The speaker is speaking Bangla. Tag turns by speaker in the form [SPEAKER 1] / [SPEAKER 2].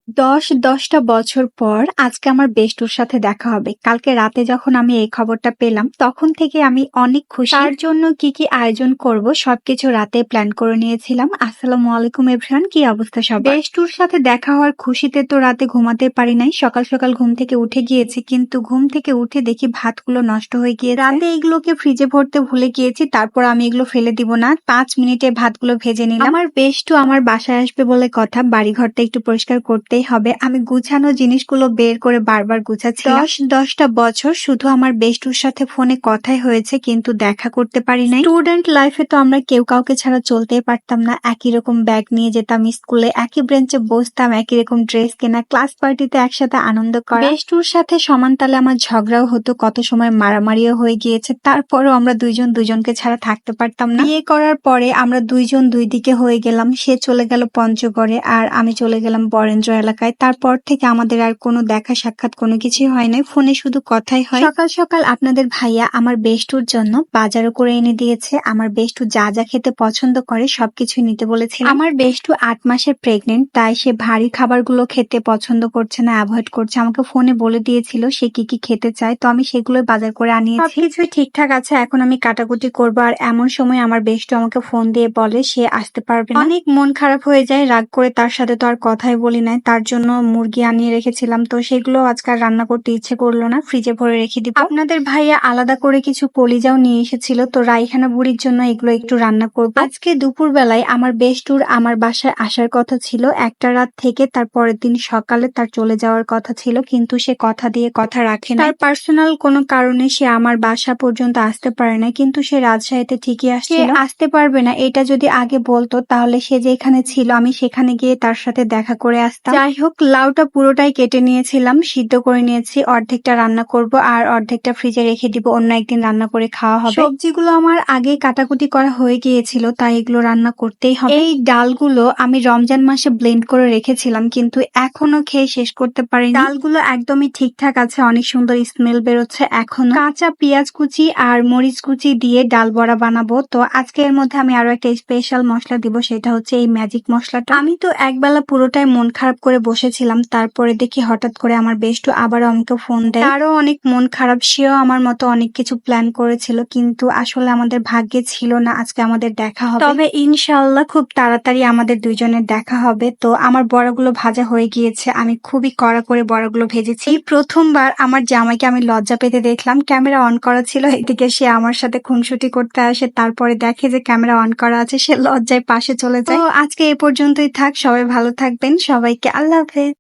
[SPEAKER 1] ১০টা বছর পর আজকে আমার বেস্টুর সাথে দেখা হবে। কালকে রাতে যখন আমি এই খবরটা পেলাম তখন থেকে আমি অনেক খুশি। তার জন্য কি আয়োজন করব সবকিছু রাতে প্ল্যান করে নিয়েছিলাম। আসসালামু আলাইকুম এভরিওয়ান, কি অবস্থা সবার? বেস্টুর সাথে দেখা হওয়ার খুশিতে তো রাতে ঘুমাতে পারি নাই। সকাল সকাল ঘুম থেকে উঠে গিয়েছি, কিন্তু ঘুম থেকে উঠে দেখি ভাতগুলো নষ্ট হয়ে গিয়ে রাতে এগুলোকে ফ্রিজে ভরতে ভুলে গিয়েছি। তারপর আমি এগুলো ফেলে দিব না, ৫ মিনিটে ভাতগুলো ভেজে নিলাম। আমার বেস্টু আমার বাসায় আসবে বলে কথা, বাড়িঘরটা একটু পরিষ্কার করতেই হবে। আমি গুছানো জিনিসগুলো বের করে বারবার গুছাচ্ছিলাম। ১০টা বছর শুধু আমার বেস্টুর সাথে ফোনে কথাই হয়েছে, কিন্তু দেখা করতে পারি নাই। স্টুডেন্ট লাইফে তো আমরা কেউ কাউকে ছাড়া চলতেই পারতাম না। একই রকম ব্যাগ নিয়ে যেতাম স্কুলে, একই বেঞ্চে বসতাম, একই রকম ড্রেস কেনা, ক্লাস পার্টিতে একসাথে আনন্দ করা। বেস্টুর সাথে সমান তালে আমার ঝগড়াও হতো, কত সময় মারামারিও হয়ে গিয়েছে। তারপরও আমরা দুইজন দুজনকে ছাড়া থাকতে পারতাম না। বিয়ে করার পরে আমরা দুইজন দুই দিকে হয়ে গেলাম। সে চলে গেল পঞ্চগড়ে আর আমি চলে গেলাম বরেন্দ্র এলাকায়। তারপর থেকে আমাদের আর কোনো দেখা সাক্ষাৎ কোনো কিছুই হয় নাই, ফোনে শুধু কথাই হয়। সকাল সকাল আপনাদের ভাইয়া আমার বেস্টুর জন্য বাজারও করে এনে দিয়েছে। আমার বেস্টু যা যা খেতে পছন্দ করে সবকিছুই নিতে বলেছিল। আমার বেস্টু ৮ মাসের প্রেগনেন্ট, তাই সে ভারী খাবারগুলো খেতে পছন্দ করছে না, অ্যাভয়েড করছে। আমাকে ফোনে বলে দিয়েছিল সে কি খেতে চায়, তো আমি সেগুলোই বাজার করে আনিয়েছি। সবকিছুই ঠিকঠাক আছে, এখন আমি কাটাকুটি করবো। আর এমন সময় আমার বেস্টু আমাকে ফোন দিয়ে বলে সে আসতে পারবে না। অনেক মন খারাপ হয়ে যায়, রাগ করে তার সাথে তো আর কথাই বলি নাই। তার জন্য মুরগি আনিয়ে রেখেছিলাম, তো সেগুলো আজকে আর রান্না করতে ইচ্ছে করলো না, ফ্রিজে ভরে রেখে দিব। আপনাদের ভাইয়া আলাদা করে কিছু কলিজাও নিয়ে এসেছিল, তো রাইহানা বুড়ির জন্য এগুলো একটু রান্না করবো। আজকে দুপুর বেলায় আমার বেস্টুর আমার বাসায় আসার কথা ছিল ১টা রাত থেকে। তার পরের দিন সকালে তার চলে যাওয়ার কথা ছিল, কিন্তু সে কথা দিয়ে কথা রাখে না। তার পার্সোনাল কোনো কারণে সে আমার বাসা পর্যন্ত আসতে পারে না, কিন্তু সে রাজশাহীতে ঠিকই আসছিল। আসতে পারবে না এটা যদি আগে বলতো, তাহলে সে যেখানে ছিল আমি সেখানে গিয়ে তার সাথে দেখা করে আসতাম। যাই হোক, লাউটা পুরোটাই কেটে নিয়েছিলাম, সিদ্ধ করে নিয়েছি। অর্ধেকটা রান্না করব আর অর্ধেকটা ফ্রিজে রেখে দিব, অন্য একদিন রান্না করে খাওয়া হবে। সবজিগুলো আমার আগেই কাটাকুটি করা হয়ে গিয়েছিল, তাই এগুলো রান্না করতেই হবে। এই ডালগুলো আমি রমজান মাসে ব্লেন্ড করে রেখেছিলাম, কিন্তু এখনো খেয়ে শেষ করতে পারিনি। ডালগুলো একদমই ঠিকঠাক আছে, অনেক সুন্দর স্মেল বেরোচ্ছে। এখনো কাঁচা পেঁয়াজ কুচি আর মরিচ কুচি দিয়ে ডাল বড়া বানাবো। তো আজকে এর মধ্যে আমি আরো একটা স্পেশাল মশলা দিব, সেটা হচ্ছে এই ম্যাজিক মশলাটা। আমি তো একবেলা পুরোটাই মন খারাপ করে বসেছিলাম, তারপরে দেখি হঠাৎ করে আমার বেস্টু আবারও আমাকে ফোন দেয়। তারও অনেক মন খারাপ, সেও আমার মতো অনেক কিছু প্ল্যান করেছিল, কিন্তু আসলে আমাদের ভাগ্যে ছিল না আজকে আমাদের দেখা হবে। তবে ইনশাআল্লাহ খুব তাড়াতাড়ি আমাদের দুইজনের দেখা হবে। তো আমার বড়াগুলো ভাজা হয়ে গিয়েছে, আমি খুবই কড়া করে বড়াগুলো ভেজেছি। এই প্রথমবার আমার জামাইকে আমি লজ্জা পেতে দেখলাম। ক্যামেরা অন করা ছিল, এদিকে সে আমার সাথে খুনসুটি করতে আসে, তারপরে দেখে যে ক্যামেরা অন করা আছে, সে লজ্জায় পাশে চলে যায়। তো আজকে এ পর্যন্তই থাক, সবাই ভালো থাকবেন, সবাইকে আল্লাহ হাফেজ।